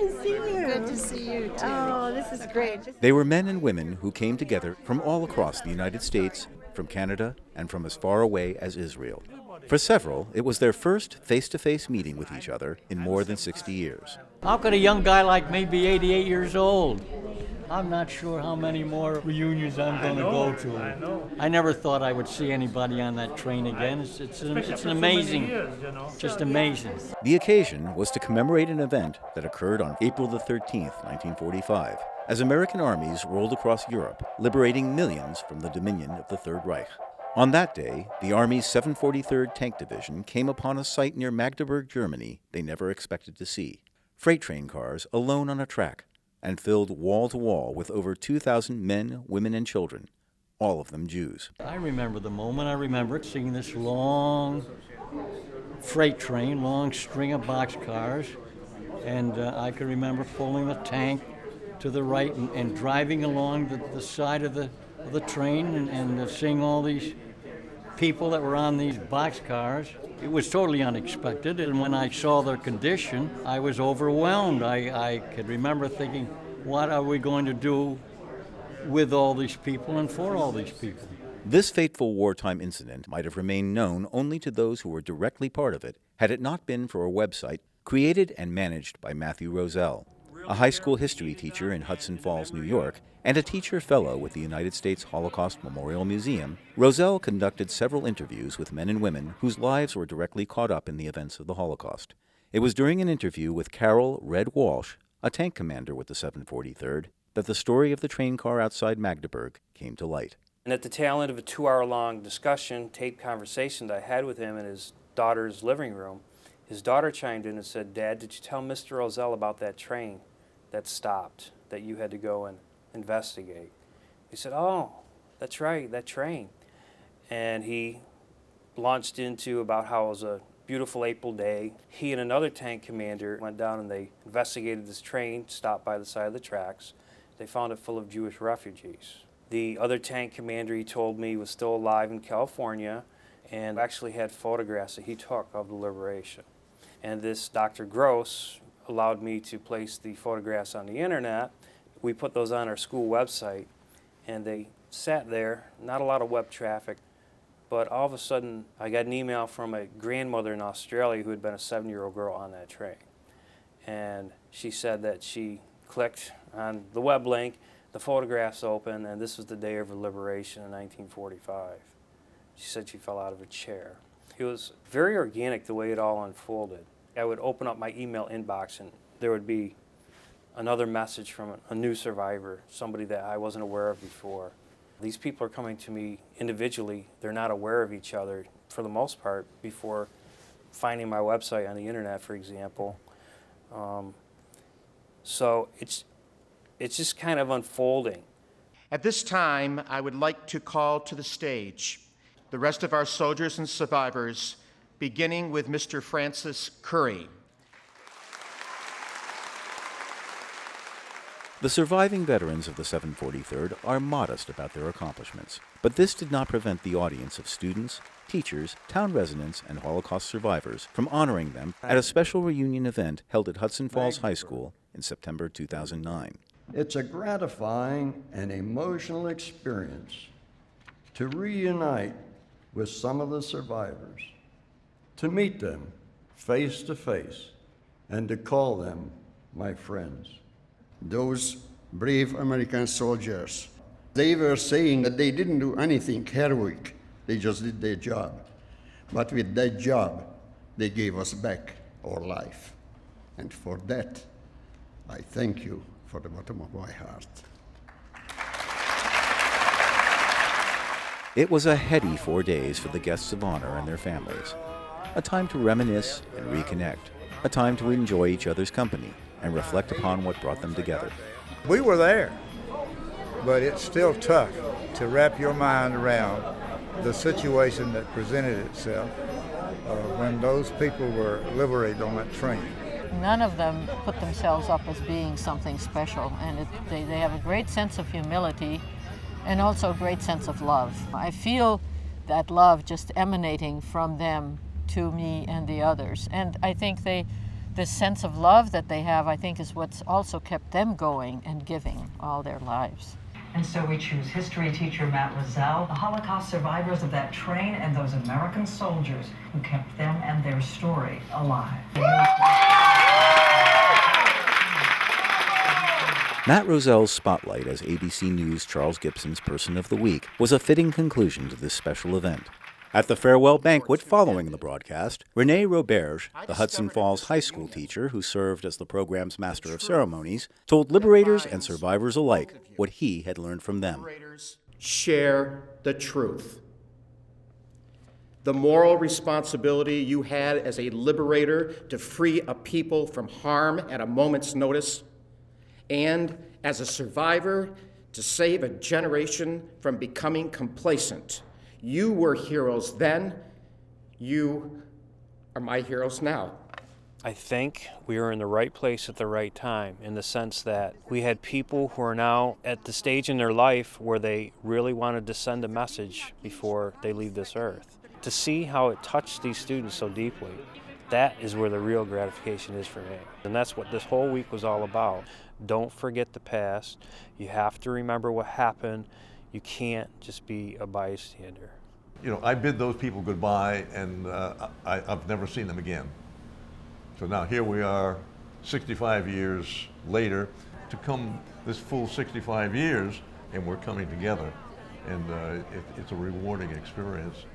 to see you. Good to see you, too. Oh, this is great. They were men and women who came together from all across the United States, from Canada, and from as far away as Israel. For several, it was their first face-to-face meeting with each other in more than 60 years. How could a young guy like me be 88 years old? I'm not sure how many more reunions I'm going to go to. I never thought I would see anybody on that train again. It's an amazing, just amazing. The occasion was to commemorate an event that occurred on April the 13th, 1945, as American armies rolled across Europe, liberating millions from the dominion of the Third Reich. On that day, the Army's 743rd Tank Division came upon a site near Magdeburg, Germany they never expected to see. Freight train cars alone on a track, and filled wall to wall with over 2,000 men, women, and children, all of them Jews. I remember the moment. I remember seeing this long freight train, long string of boxcars, and I can remember pulling the tank to the right and driving along the side of the train and seeing all these people that were on these boxcars. It was totally unexpected, and when I saw their condition, I was overwhelmed. I could remember thinking, what are we going to do with all these people and for all these people? This fateful wartime incident might have remained known only to those who were directly part of it had it not been for a website created and managed by Matthew Roselle, a high school history teacher in Hudson Falls, New York, and a teacher fellow with the United States Holocaust Memorial Museum. Roselle conducted several interviews with men and women whose lives were directly caught up in the events of the Holocaust. It was during an interview with Carol Red Walsh, a tank commander with the 743rd, that the story of the train car outside Magdeburg came to light. And at the tail end of a 2-hour-long discussion, taped conversation that I had with him in his daughter's living room, his daughter chimed in and said, "Dad, did you tell Mr. Roselle about that train that stopped, that you had to go and investigate?" He said, "Oh, that's right, that train." And he launched into about how it was a beautiful April day. He and another tank commander went down and they investigated this train, stopped by the side of the tracks. They found it full of Jewish refugees. The other tank commander, he told me, was still alive in California and actually had photographs that he took of the liberation. And this Dr. Gross allowed me to place the photographs on the internet. We put those on our school website, and they sat there, not a lot of web traffic, but all of a sudden I got an email from a grandmother in Australia who had been a 7-year-old girl on that train. And she said that she clicked on the web link, the photographs open, and this was the day of her liberation in 1945. She said she fell out of a chair. It was very organic the way it all unfolded. I would open up my email inbox and there would be another message from a new survivor, somebody that I wasn't aware of before. These people are coming to me individually. They're not aware of each other for the most part before finding my website on the internet, for example. So it's just kind of unfolding. At this time, I would like to call to the stage the rest of our soldiers and survivors, beginning with Mr. Francis Curry. The surviving veterans of the 743rd are modest about their accomplishments, but this did not prevent the audience of students, teachers, town residents, and Holocaust survivors from honoring them at a special reunion event held at Hudson Falls High School in September 2009. It's a gratifying and emotional experience to reunite with some of the survivors, to meet them face to face, and to call them my friends. Those brave American soldiers, they were saying that they didn't do anything heroic, they just did their job. But with that job, they gave us back our life. And for that, I thank you from the bottom of my heart. It was a heady 4 days for the guests of honor and their families. A time to reminisce and reconnect. A time to enjoy each other's company and reflect upon what brought them together. We were there, but it's still tough to wrap your mind around the situation that presented itself when those people were liberated on that train. None of them put themselves up as being something special, and they have a great sense of humility and also a great sense of love. I feel that love just emanating from them to me and the others, and I think they This sense of love that they have, I think, is what's also kept them going and giving all their lives. And so we choose history teacher Matt Roselle, the Holocaust survivors of that train and those American soldiers who kept them and their story alive. Matt Roselle's spotlight as ABC News' Charles Gibson's Person of the Week was a fitting conclusion to this special event. At the farewell banquet following the broadcast, Rene Roberge, the Hudson Falls High School teacher who served as the program's Master of Ceremonies, told Liberators and survivors alike what he had learned from them. Share the truth. The moral responsibility you had as a liberator to free a people from harm at a moment's notice, and as a survivor to save a generation from becoming complacent. You were heroes then. You are my heroes now. I think we were in the right place at the right time, in the sense that we had people who are now at the stage in their life where they really wanted to send a message before they leave this earth. To see how it touched these students so deeply, that is where the real gratification is for me. And that's what this whole week was all about. Don't forget the past. You have to remember what happened. You can't just be a bystander. You know, I bid those people goodbye, and I've never seen them again. So now here we are, 65 years later, to come this full 65 years, and we're coming together. And it's a rewarding experience.